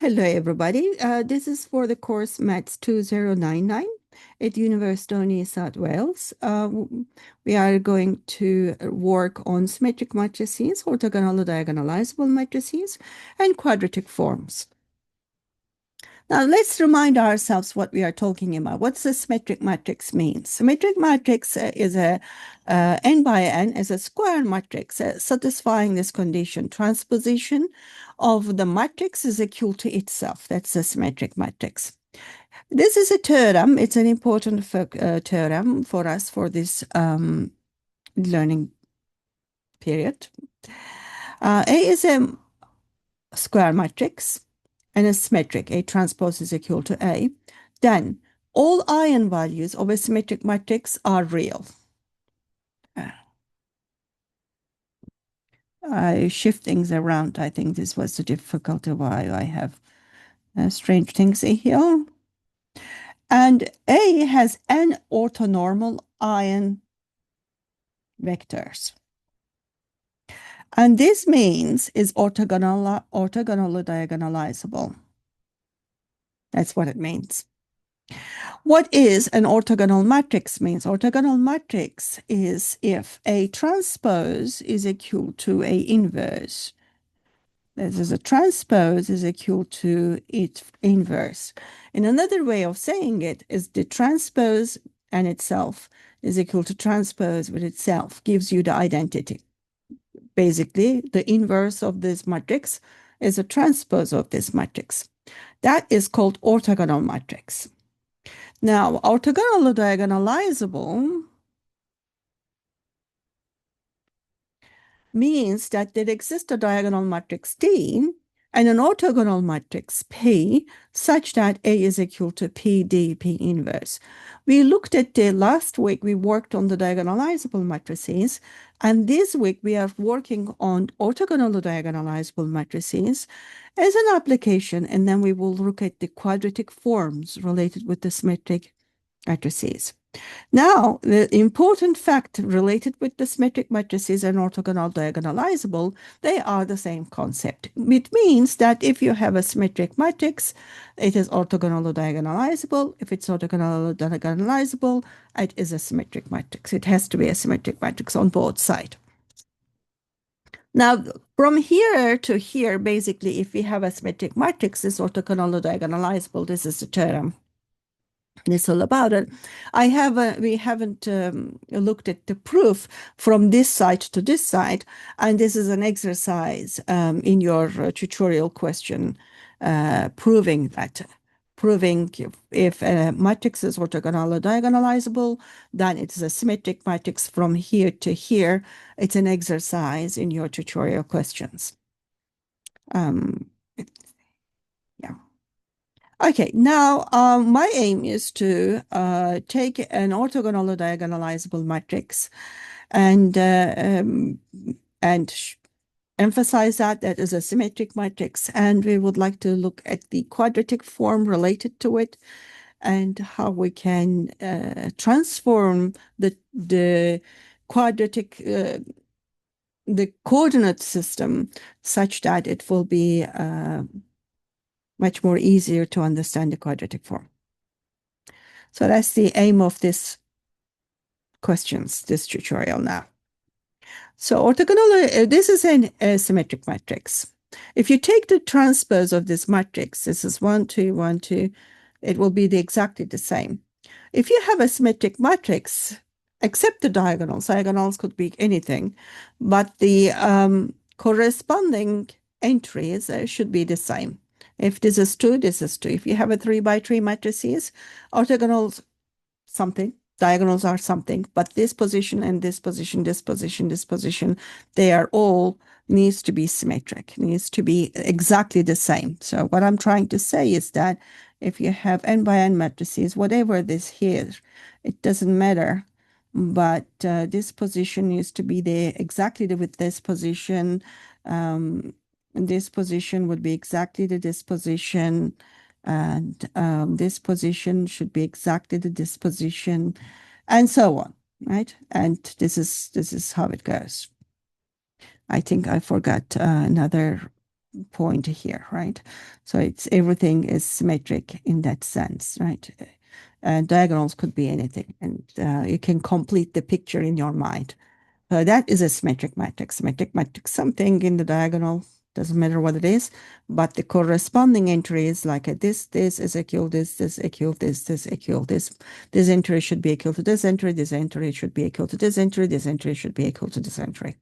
Hello, everybody. This is for the course Maths2099 at University of New South Wales. We are going to work on symmetric matrices, orthogonal diagonalizable matrices, and quadratic forms. Now, let's remind ourselves what we are talking about. What's a symmetric matrix means? Symmetric matrix is a n by n is a square matrix satisfying this condition. Transposition of the matrix is equal to itself. That's a symmetric matrix. This is a theorem. It's an important theorem for us for this learning period. A is a square matrix and a symmetric. A transpose is equal to A. Then all eigenvalues of a symmetric matrix are real. I shift things around. I think this was the difficulty why I have strange things here. And A has n orthonormal eigen vectors. And this means is orthogonally diagonalizable. That's what it means. What is an orthogonal matrix means? Orthogonal matrix is if A transpose is equal to A inverse. This is a transpose is equal to its inverse. And another way of saying it is the transpose and itself is equal to transpose with itself, gives you the identity. Basically, the inverse of this matrix is a transpose of this matrix. That is called orthogonal matrix. Now, orthogonally diagonalizable means that there exists a diagonal matrix D and an orthogonal matrix P such that A is equal to PD, P inverse. We looked at the last week, we worked on the diagonalizable matrices, and this week we are working on orthogonal diagonalizable matrices as an application, and then we will look at the quadratic forms related with the symmetric matrices. Now, the important fact related with the symmetric matrices and orthogonal diagonalizable, they are the same concept. It means that if you have a symmetric matrix, it is orthogonal diagonalizable. If it's orthogonal diagonalizable, it is a symmetric matrix. It has to be a symmetric matrix on both sides. Now, from here to here, basically, if we have a symmetric matrix, it's orthogonal diagonalizable. This is the theorem. It's all about it. We haven't looked at the proof from this side to this side, and this is an exercise in your tutorial question proving if a matrix is orthogonal diagonalizable, then it's a symmetric matrix from here to here. It's an exercise in your tutorial questions. Yeah. Okay, now my aim is to take an orthogonal diagonalizable matrix and emphasize that is a symmetric matrix, and we would like to look at the quadratic form related to it and how we can transform the quadratic the coordinate system such that it will be much more easier to understand the quadratic form. So that's the aim of this tutorial now. So orthogonal, this is a symmetric matrix. If you take the transpose of this matrix, this is 1, 2, 1, 2, it will be exactly the same. If you have a symmetric matrix, except the diagonals could be anything, but the corresponding entries should be the same. If this is 2, this is 2. If you have a 3 by 3 matrices, orthogonals something, diagonals are something, but this position and this position, this position, this position, they are all needs to be symmetric, needs to be exactly the same. So what I'm trying to say is that if you have n by n matrices, whatever this here, it doesn't matter, but this position needs to be there exactly with this position. This position would be exactly the disposition, and this position should be exactly the disposition, and so on, right? And this is how it goes. I think I forgot another point here, right? So it's everything is symmetric in that sense, right? Diagonals could be anything, and you can complete the picture in your mind. That is a symmetric matrix. Symmetric matrix, something in the diagonal, doesn't matter what it is, but the corresponding entries like this is equal, this equal, this equal, this entry should be equal to this entry should be equal to this entry should be equal to this entry,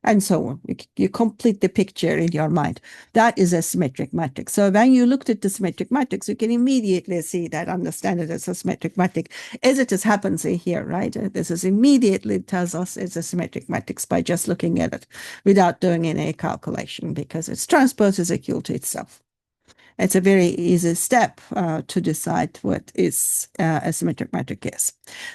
and so on. You complete the picture in your mind. That is a symmetric matrix. So when you looked at the symmetric matrix, you can immediately see that, understand it as a symmetric matrix, as it just happens in here, right? This is immediately tells us it's a symmetric matrix by just looking at it without doing any calculation, because its transpose is equal to itself. It's a very easy step to decide what is a symmetric matrix is.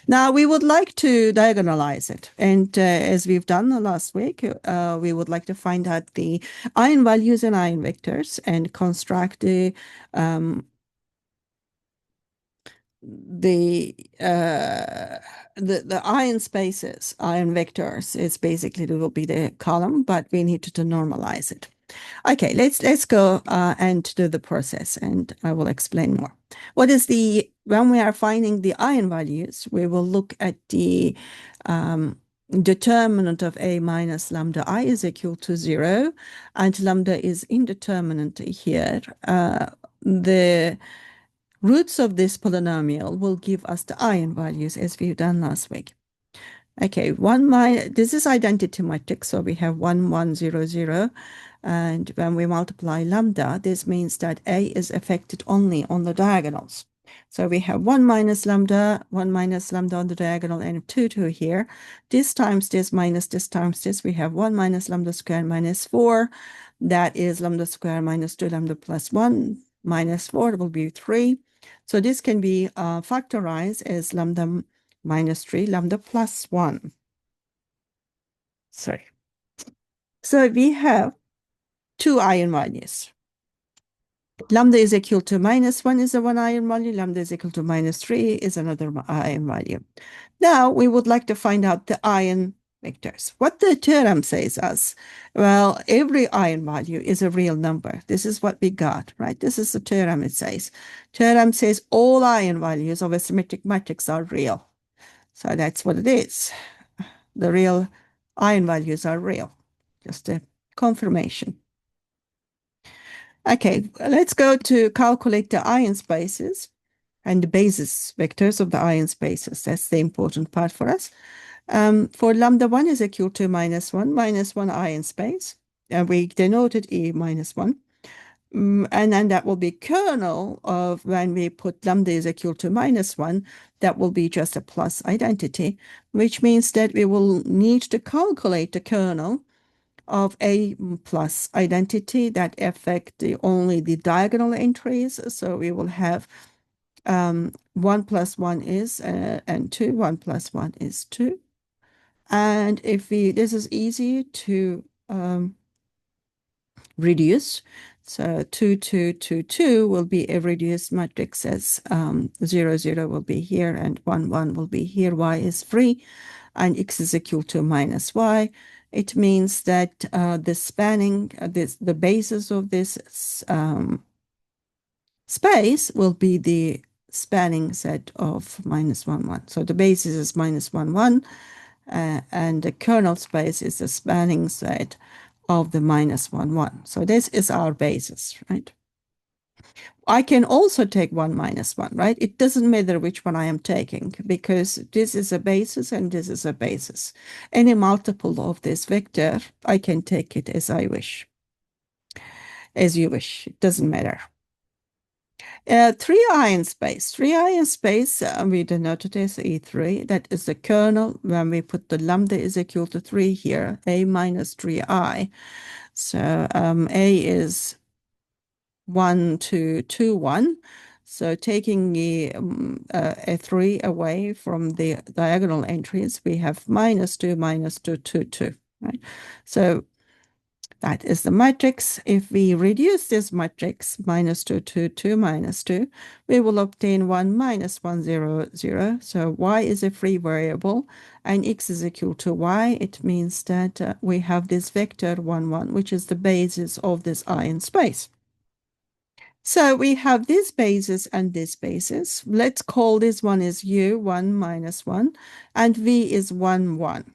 Now, we would like to diagonalize it. And as we've done last week, we would like to find out the eigenvalues and eigenvectors and construct the eigenspaces, eigenvectors is basically, it will be the column, but we need to normalize it. Okay, let's go and do the process, and I will explain more. What is when we are finding the eigenvalues, we will look at the determinant of A minus lambda I is equal to 0, and lambda is indeterminate here. The roots of this polynomial will give us the eigenvalues as we've done last week. Okay, this is identity matrix, so we have 1, 1, 0, 0. And when we multiply lambda, this means that A is affected only on the diagonals. So we have 1 minus lambda on the diagonal, and 2, 2 here. This times this minus this times this, we have 1 minus lambda squared minus 4. That is lambda squared minus 2 lambda plus 1 minus 4 will be 3. So this can be factorized as lambda minus 3 lambda plus 1. Sorry. So we have two eigenvalues. Lambda is equal to minus 1 is a one eigenvalue. Lambda is equal to minus 3 is another eigenvalue. Now we would like to find out the eigenvectors. What the theorem says us, well, every eigenvalue is a real number. This is what we got, right? This is the theorem it says. Theorem says all eigenvalues of a symmetric matrix are real. So that's what it is. The real eigenvalues are real. Just a confirmation. Okay, let's go to calculate the eigenspaces and the basis vectors of the eigenspaces. That's the important part for us. For lambda 1 is equal to minus 1 eigenspace. And we denoted E minus 1. And then that will be kernel of when we put lambda is equal to minus 1, that will be just a plus identity, which means that we will need to calculate the kernel of A plus identity that affect only the diagonal entries. So we will have 1 plus 1 is and 2, 1 plus 1 is 2. And if this is easy to reduce. So 2, 2, 2, 2 will be a reduced matrix as 0, 0 will be here and 1, 1 will be here. Y is free and X is equal to minus Y. It means that the spanning, the basis of this space will be the spanning set of minus 1, 1. So the basis is minus 1, 1, and the kernel space is the spanning set of the minus 1, 1. So this is our basis, right? I can also take 1 minus 1, right? It doesn't matter which one I am taking because this is a basis and this is a basis. Any multiple of this vector, I can take it as I wish. As you wish, it doesn't matter. 3 eigenspace. 3 eigenspace, we denoted as E3. That is the kernel when we put the lambda is equal to 3 here, A minus 3I. So A is 1, 2, 2, 1. So taking the a 3 away from the diagonal entries, we have minus 2, 2, 2, 2, right? So That is the matrix. If we reduce this matrix, minus 2, 2, 2, minus 2, we will obtain 1, minus 1, 0, 0. So y is a free variable and x is equal to y. It means that we have this vector 1, 1, which is the basis of this ion space. So we have this basis and this basis. Let's call this one is u, 1, minus 1, and v is 1, 1.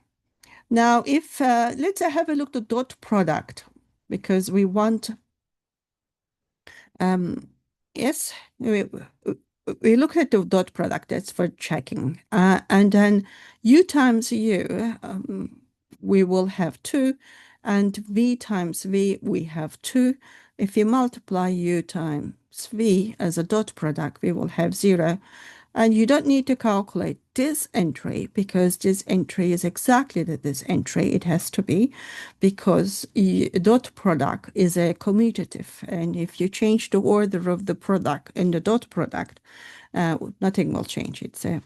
Now, if let's have a look at the dot product, because we want, yes, we look at the dot product, that's for checking. And then u times u, we will have 2, and v times v, we have 2. If you multiply u times v as a dot product, we will have 0. And you don't need to calculate this entry because this entry is exactly this entry. It has to be because dot product is a commutative. And if you change the order of the product in the dot product, nothing will change. It's a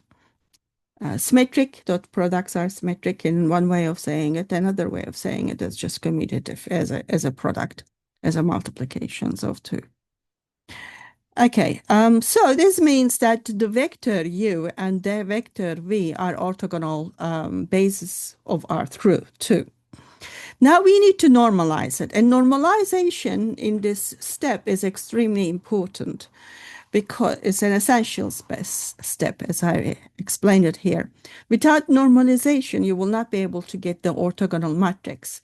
symmetric. Dot products are symmetric in one way of saying it. Another way of saying it is just commutative as a product, as a multiplications of 2. Okay, so this means that the vector u and the vector v are orthogonal bases of R through 2. Now we need to normalize it, and normalization in this step is extremely important because it's an essential step, as I explained it here. Without normalization, you will not be able to get the orthogonal matrix.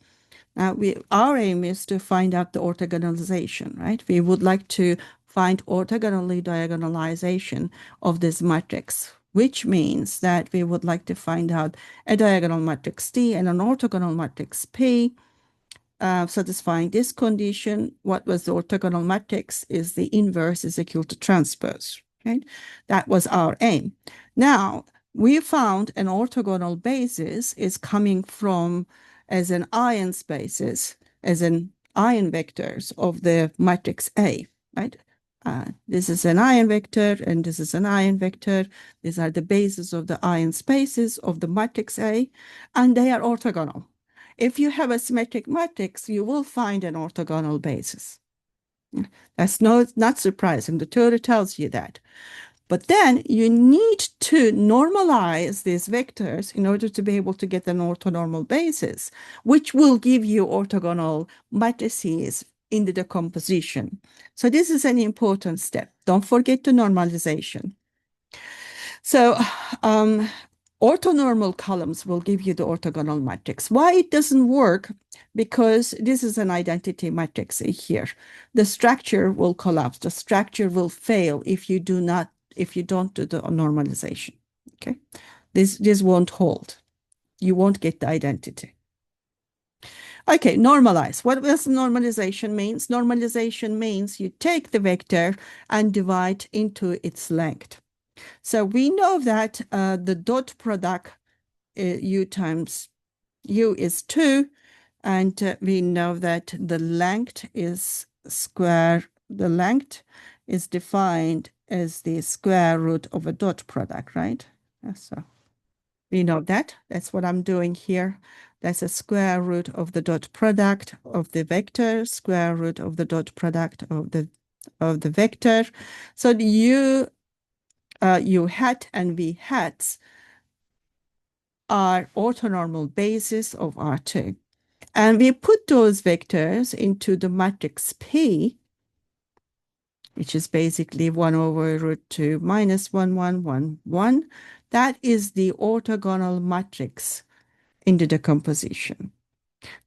Our aim is to find out the orthogonalization, right? We would like to find orthogonally diagonalization of this matrix, which means that we would like to find out a diagonal matrix T and an orthogonal matrix P, satisfying this condition. What was the orthogonal matrix is the inverse is equal to transpose, right? That was our aim. Now, we found an orthogonal basis is coming from as an ion spaces, as an ion vectors of the matrix A, right? This is an ion vector, and this is an ion vector. These are the bases of the ion spaces of the matrix A, and they are orthogonal. If you have a symmetric matrix, you will find an orthogonal basis. That's not surprising. The theory tells you that. But then you need to normalize these vectors in order to be able to get an orthonormal basis, which will give you orthogonal matrices in the decomposition. So this is an important step. Don't forget the normalization. So orthonormal columns will give you the orthogonal matrix. Why it doesn't work? Because this is an identity matrix here. The structure will collapse. The structure will fail if you don't do the normalization. Okay, this won't hold. You won't get the identity. Okay, normalize. What does normalization means? Normalization means you take the vector and divide into its length. So we know that the dot product u times u is 2, and we know that the length is the length is defined as the square root of a dot product, right? So we know that. That's what I'm doing here. That's a square root of the dot product of the vector, square root of the dot product of the vector. So the u hat and v hats are orthonormal bases of R2. And we put those vectors into the matrix P, which is basically 1 over root 2 minus 1, 1, 1, 1. That is the orthogonal matrix in the decomposition.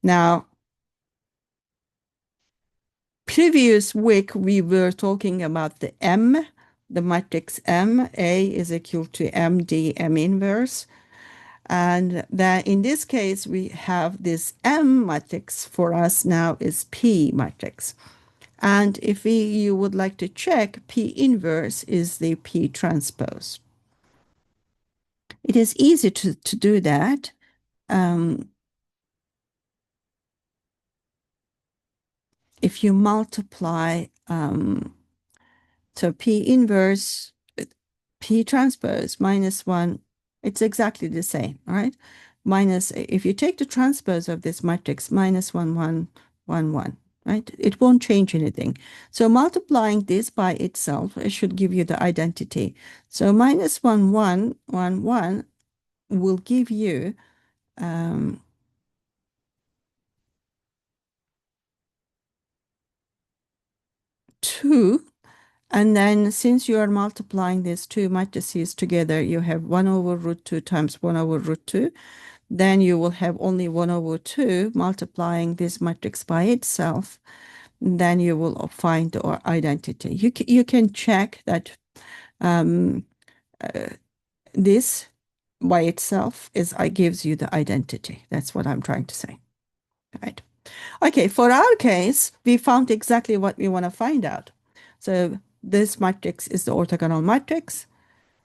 Now, previous week, we were talking about the M, the matrix M. A is equal to MD, M inverse. And then in this case, we have this M matrix for us now is P matrix. And if you would like to check, P inverse is the P transpose. It is easy to do that. If you multiply, so P inverse, P transpose minus 1, it's exactly the same, right? Minus, if you take the transpose of this matrix, minus 1, 1, 1, 1, right? It won't change anything. So multiplying this by itself, it should give you the identity. So minus 1, 1, 1, 1 will give you 2. And then since you are multiplying these two matrices together, you have 1 over root 2 times 1 over root 2. Then you will have only 1 over 2 multiplying this matrix by itself. Then you will find the identity. You can check that this by itself gives you the identity. That's what I'm trying to say. Right. Okay, for our case, we found exactly what we want to find out. So this matrix is the orthogonal matrix,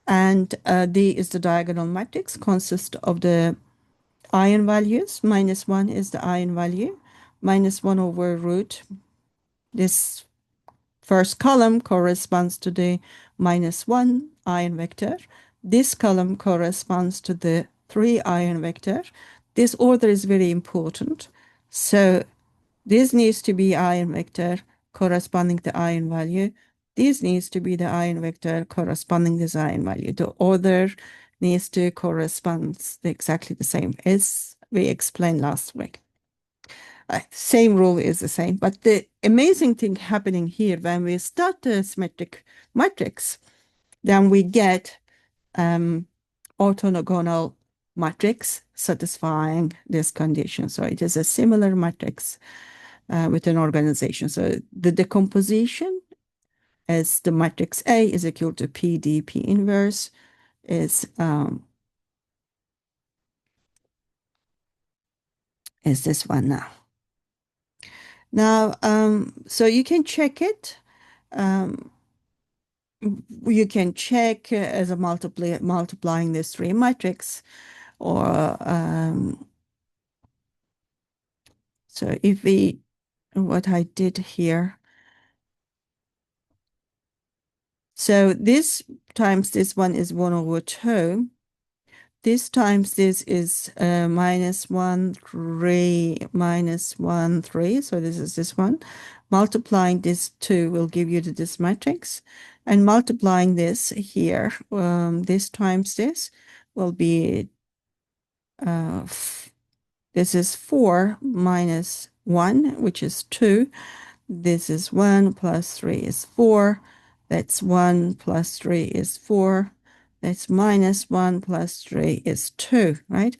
and D is the diagonal matrix, consists of the eigenvalues. Minus 1 is the eigenvalue. Minus 1 over root. This first column corresponds to the minus 1 eigenvector. This column corresponds to the 3 eigenvector. This order is very important. So this needs to be eigenvector corresponding to eigenvalue. This needs to be the eigenvector corresponding to this eigenvalue. The order needs to correspond exactly the same as we explained last week. Same rule is the same, but the amazing thing happening here when we start the symmetric matrix, then we get orthogonal matrix satisfying this condition. So it is a similar matrix with an organization. So the decomposition as the matrix A is equal to P inverse is this one now. Now, so you can check it. You can check as a multiplying this 3 matrix, or so if we, what I did here. So this times this one is 1 over 2. This times this is minus 1, 3, minus 1, 3. So this is this one. Multiplying this 2 will give you this matrix. And multiplying this here, this times this will be, this is 4 minus 1, which is 2. This is 1 plus 3 is 4. That's 1 plus 3 is 4. That's minus 1 plus 3 is 2, right?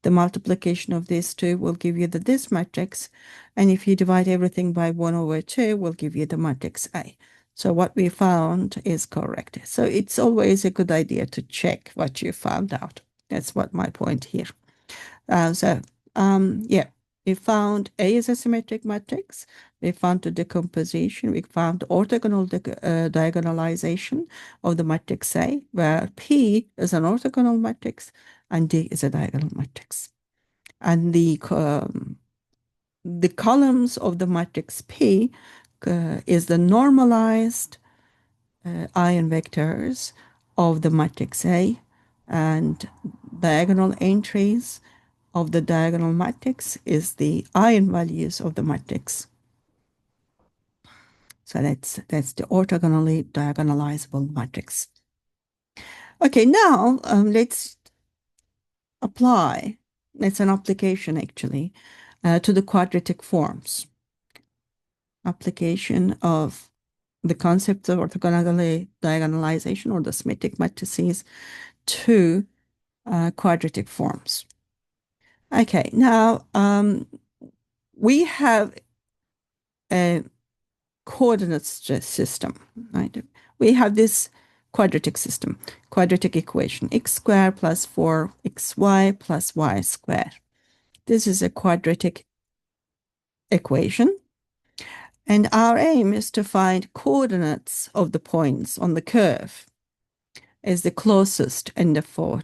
The multiplication of these two will give you this matrix. And if you divide everything by 1 over 2, will give you the matrix A. So what we found is correct. So it's always a good idea to check what you found out. That's what my point here. Yeah, we found A is a symmetric matrix. We found the decomposition. We found orthogonal diagonalization of the matrix A, where P is an orthogonal matrix and D is a diagonal matrix. And the columns of the matrix P is the normalized eigenvectors of the matrix A, and diagonal entries of the diagonal matrix is the eigenvalues of the matrix. So that's the orthogonally diagonalizable matrix. Okay, now let's apply. It's an application actually to the quadratic forms. Application of the concept of orthogonally diagonalization or the symmetric matrices to quadratic forms. Okay, now we have a coordinate system, right? We have this quadratic system, quadratic equation, x squared plus 4xy plus y squared. This is a quadratic equation. And our aim is to find coordinates of the points on the curve as the closest and the far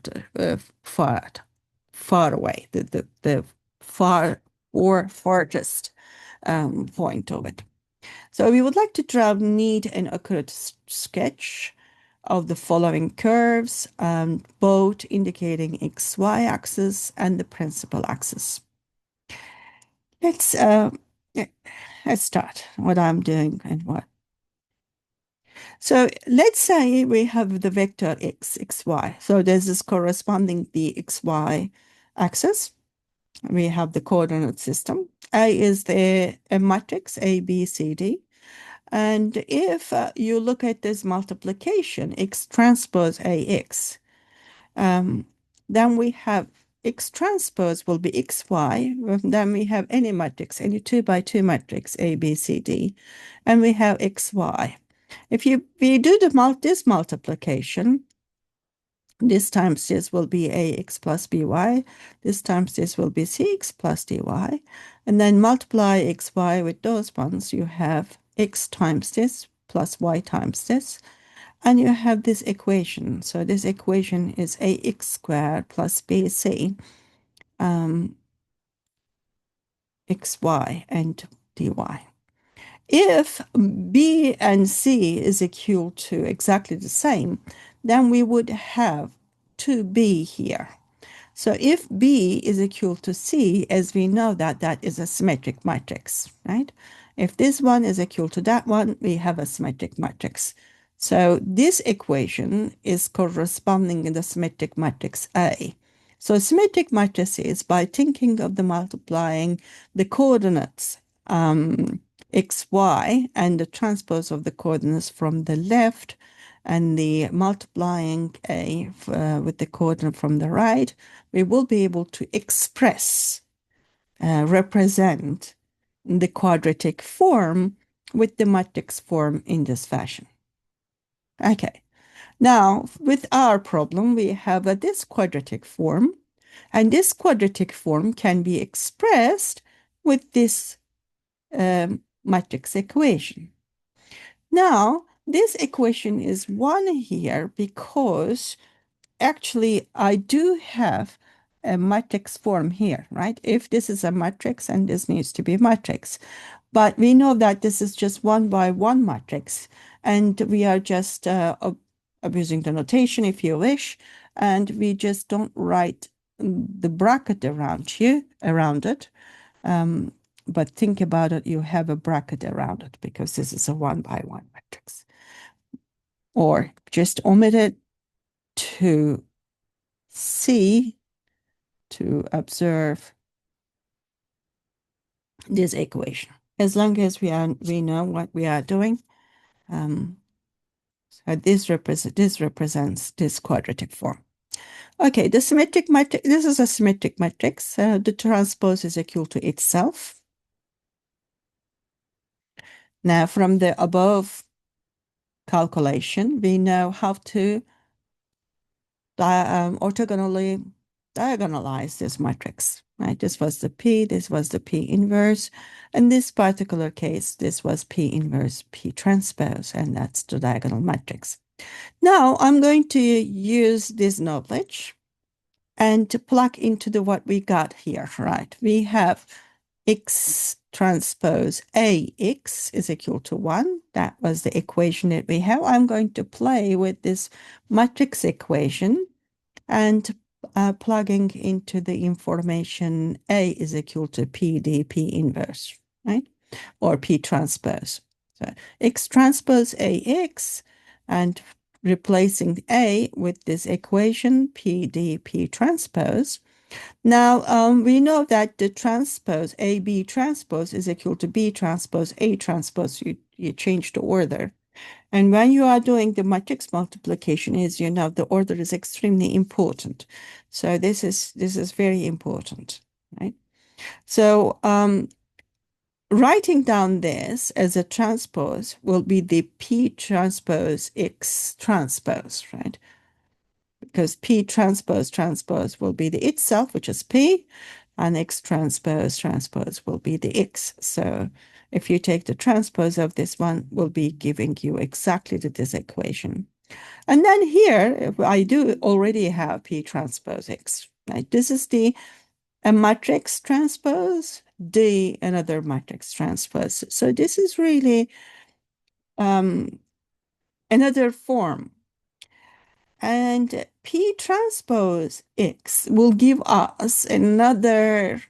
away, the far or farthest point of it. So we would like to draw a neat and accurate sketch of the following curves, both indicating XY axis and the principal axis. Let's let's start what I'm doing and what. So let's say we have the vector x, xy. So this is corresponding the xy axis. We have the coordinate system. A is a matrix, A, B, C, D. And if you look at this multiplication, x transpose AX, then we have x transpose will be xy. Then we have any matrix, any 2 by 2 matrix, A, B, C, D. And we have xy. If we do this multiplication, this times this will be ax plus by. This times this will be cx plus dy. And then multiply xy with those ones. You have x times this plus y times this. And you have this equation. So this equation is ax squared plus bc xy and dy. If B and C is equal to exactly the same, then we would have 2B here. So if B is equal to C, as we know that that is a symmetric matrix, right? If this one is equal to that one, we have a symmetric matrix. So this equation is corresponding in the symmetric matrix A. So symmetric matrices, by thinking of the multiplying the coordinates xy and the transpose of the coordinates from the left and the multiplying A with the coordinate from the right, we will be able to express, represent the quadratic form with the matrix form in this fashion. Okay, now with our problem, we have this quadratic form, and this quadratic form can be expressed with this matrix equation. Now, this equation is 1 here because actually I do have a matrix form here, right? If this is a matrix and this needs to be a matrix. But we know that this is just 1 by 1 matrix, and we are just abusing the notation if you wish, and we just don't write the bracket around it. But think about it, you have a bracket around it because this is a 1 by 1 matrix. Or just omit it to see, to observe this equation. As long as we know what we are doing, so this represents this quadratic form. Okay, the symmetric matrix, this is a symmetric matrix. The transpose is equal to itself. Now, from the above calculation, we know how to orthogonally diagonalize this matrix, right? This was the P, this was the P inverse. In this particular case, this was P inverse P transpose, and that's the diagonal matrix. Now I'm going to use this knowledge and to plug into what we got here, right? We have x transpose AX is equal to 1. That was the equation that we have. I'm going to play with this matrix equation and plugging into the information A is equal to PD, P inverse, right? Or P transpose. So X transpose AX and replacing A with this equation PD, P transpose. Now, we know that the transpose, AB transpose is equal to B transpose, A transpose. You change the order. And when you are doing the matrix multiplication, as you know, the order is extremely important. So this is very important, right? So writing down this as a transpose will be the P transpose X transpose, right? Because P transpose will be the itself, which is P, and X transpose will be the X. So if you take the transpose of this one, will be giving you exactly this equation. And then here, I do already have P transpose X, right? This is a matrix transpose, D, another matrix transpose. So this is really another form. And P transpose X will give us another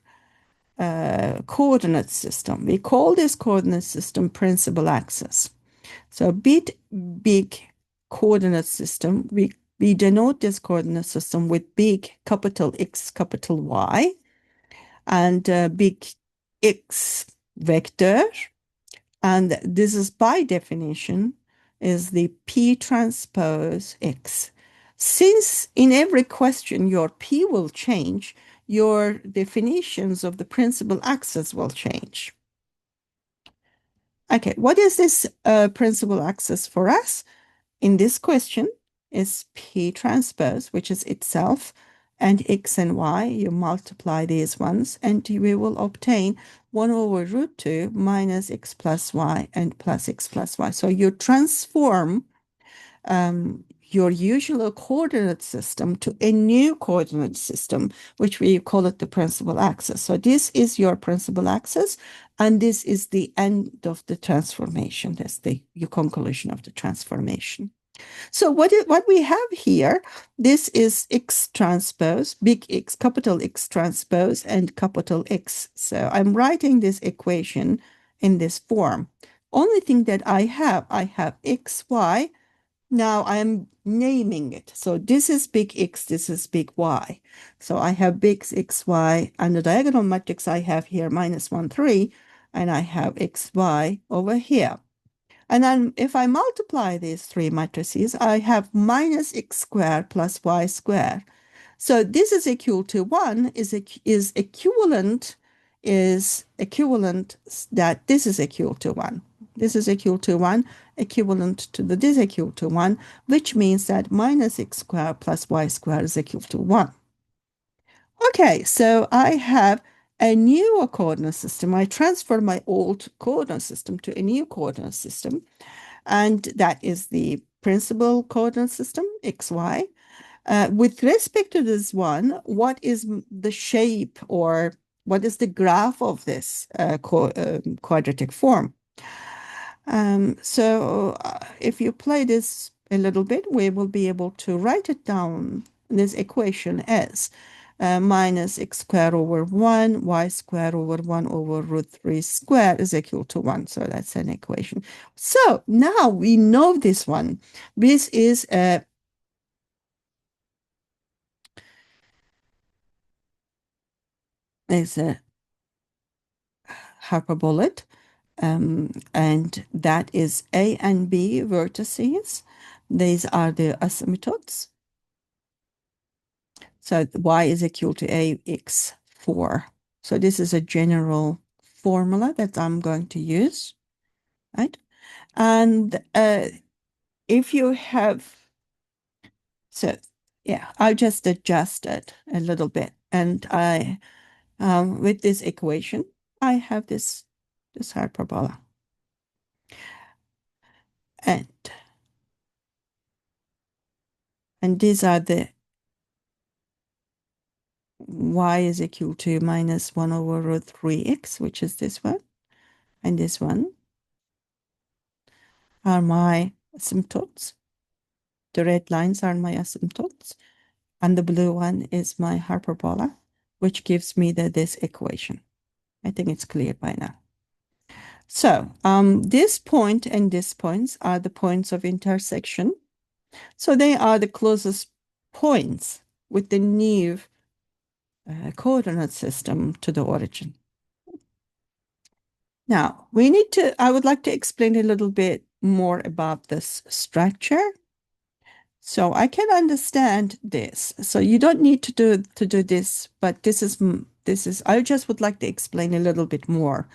coordinate system. We call this coordinate system principal axis. So big coordinate system, we denote this coordinate system with big capital X, capital Y, and big X vector. And this is by definition is the P transpose X. Since in every question your P will change, your definitions of the principal axis will change. Okay, what is this principal axis for us? In this question is P transpose, which is itself, and X and Y. You multiply these ones, and we will obtain 1 over root 2 minus X plus Y and plus X plus Y. So you transform your usual coordinate system to a new coordinate system, which we call it the principal axis. So this is your principal axis, and this is the end of the transformation. That's the conclusion of the transformation. So what we have here, this is X transpose, big X, capital X transpose, and capital X. So I'm writing this equation in this form. Only thing that I have X, Y. Now I'm naming it. So this is big X, this is big Y. So I have big X, Y, and the diagonal matrix I have here minus 1, 3, and I have X, Y over here. And then if I multiply these three matrices, I have minus X squared plus Y squared. So this is equal to 1 is equivalent that this is equal to 1. This is equal to 1, equivalent to this equal to 1, which means that minus X squared plus Y squared is equal to 1. Okay, so I have a new coordinate system. I transfer my old coordinate system to a new coordinate system, and that is the principal coordinate system, XY. With respect to this one, what is the shape or what is the graph of this quadratic form? So if you play this a little bit, we will be able to write it down, this equation as minus X squared over 1, Y squared over 1 over root 3 squared is equal to 1. So that's an equation. So now we know this one. This is a hyperbolate, and that is A and B vertices. These are the asymptotes. So y is equal to ax4. So this is a general formula that I'm going to use, right? And if you have, so yeah, I'll just adjust it a little bit. And I, with this equation, I have this hyperbola. And these are the y is equal to minus 1 over root 3x, which is this one, and this one are my asymptotes. The red lines are my asymptotes, and the blue one is my hyperbola, which gives me this equation. I think it's clear by now. So this point and these points are the points of intersection. So they are the closest points with the new coordinate system to the origin. Now, I would like to explain a little bit more about this structure. So I can understand this. So you don't need to do this, but this is, I just would like to explain a little bit more,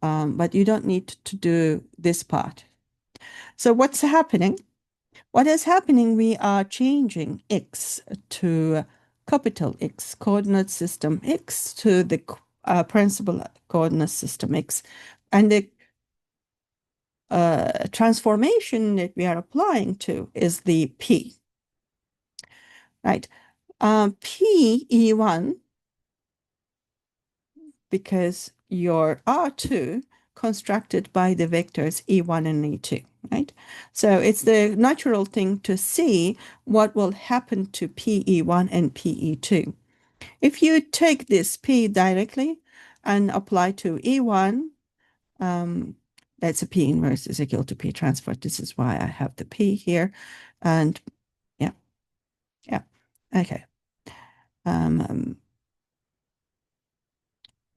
but you don't need to do this part. So what's happening? What is happening? We are changing X to capital X, coordinate system X, to the principal coordinate system X. And the transformation that we are applying to is the P, right? P E1, because your R2 constructed by the vectors E1 and E2, right? So it's the natural thing to see what will happen to PE1 and PE2. If you take this P directly and apply to E1. That's a P inverse is equal to P transpose. This is why I have the P here. And yeah, yeah, okay.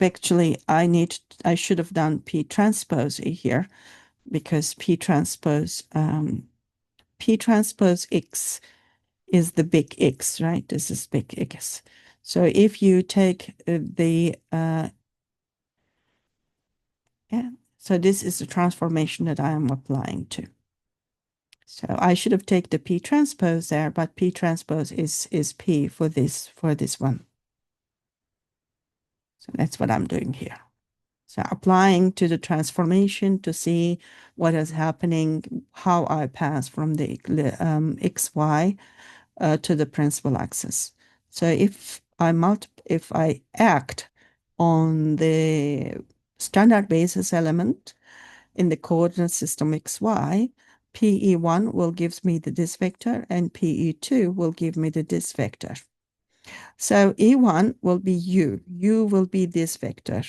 Actually, I should have done P transpose here because P transpose X is the big X, right? This is big X. So if you take yeah, so this is the transformation that I am applying to. So I should have taken the P transpose there, but P transpose is P for this one. So that's what I'm doing here. So applying to the transformation to see what is happening, how I pass from the XY to the principal axis. So if I act on the standard basis element in the coordinate system XY, PE1 will give me this vector and PE2 will give me this vector. So E1 will be U will be this vector.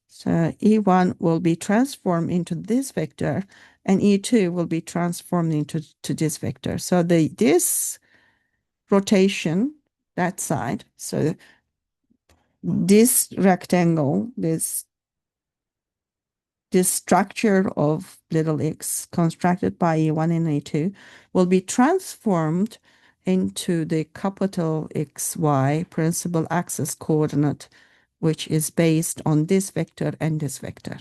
So E1 will be transformed into this vector and E2 will be transformed into this vector. So this rotation, that side, so this rectangle, this structure of little x constructed by E1 and E2 will be transformed into the capital XY principal axis coordinate, which is based on this vector and this vector.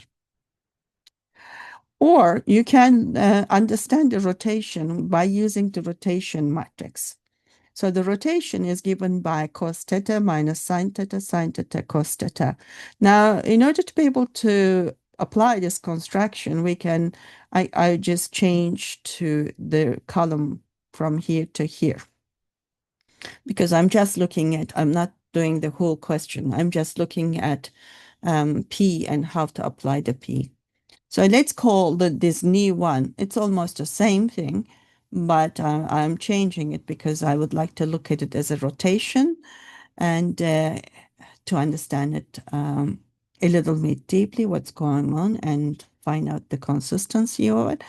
Or you can understand the rotation by using the rotation matrix. So the rotation is given by cos theta minus sine theta, cos theta. Now, in order to be able to apply this construction, I just change to the column from here to here. Because I'm not doing the whole question. I'm just looking at P and how to apply the P. So let's call this Ni1. It's almost the same thing, but I'm changing it because I would like to look at it as a rotation and to understand it a little bit deeply, what's going on, and find out the consistency of it.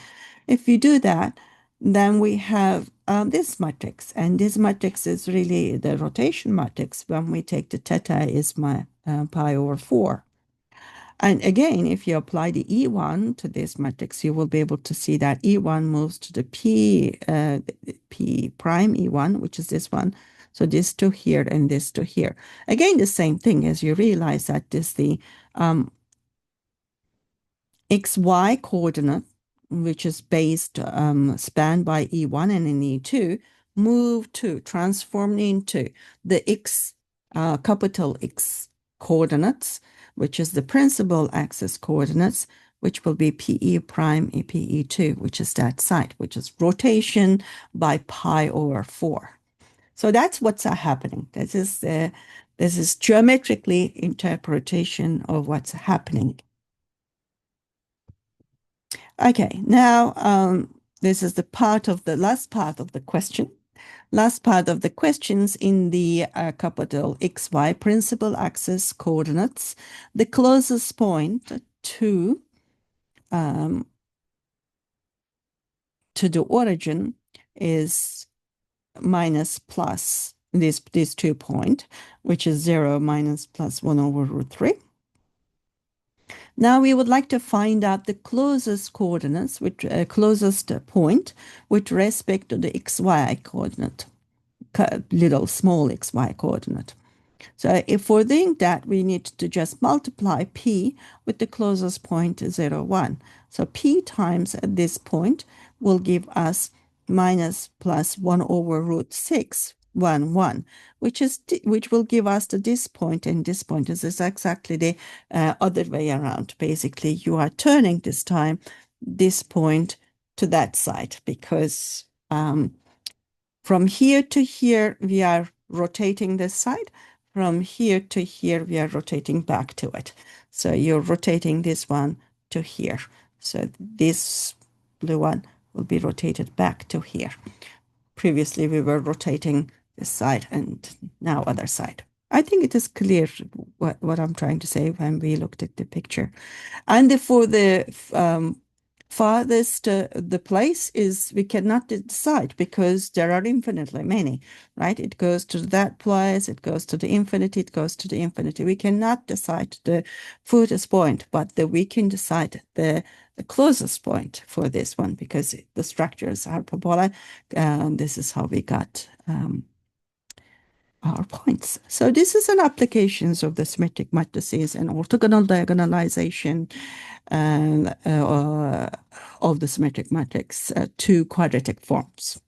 If you do that, then we have this matrix, and this matrix is really the rotation matrix. When we take the theta is my pi over 4. And again, if you apply the E1 to this matrix, you will be able to see that E1 moves to the P prime E1, which is this one. So this to here and this to here. Again, the same thing as you realize that this the XY coordinate, which is based spanned by E1 and in E2, transformed into the capital X coordinates, which is the principal axis coordinates, which will be PE prime PE2, which is that side, which is rotation by pi over 4. So that's what's happening. This is geometrically interpretation of what's happening. Okay, now this is the last part of the question. Last part of the questions in the capital XY principal axis coordinates, the closest point to the origin is minus plus this 2 point, which is 0 minus plus 1 over root 3. Now we would like to find out the closest coordinates, closest point with respect to the xy coordinate, little small xy coordinate. So if for doing that, we need to just multiply P with the closest point 0, 1. So P times at this point will give us minus plus 1 over root 6, 1, 1, which will give us this point and this point. This is exactly the other way around. Basically, you are turning this time this point to that side because from here to here, we are rotating this side. From here to here, we are rotating back to it. So you're rotating this one to here. So this blue one will be rotated back to here. Previously, we were rotating this side and now other side. I think it is clear what I'm trying to say when we looked at the picture. And for the farthest the place is, we cannot decide because there are infinitely many, right? It goes to that place, it goes to the infinity, it goes to the infinity. We cannot decide the furthest point, but we can decide the closest point for this one because the structures are parabola. This is how we got our points. So this is an applications of the symmetric matrices and orthogonal diagonalization of the symmetric matrix to quadratic forms.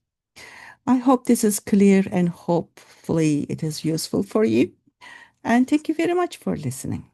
I hope this is clear and hopefully it is useful for you. And thank you very much for listening.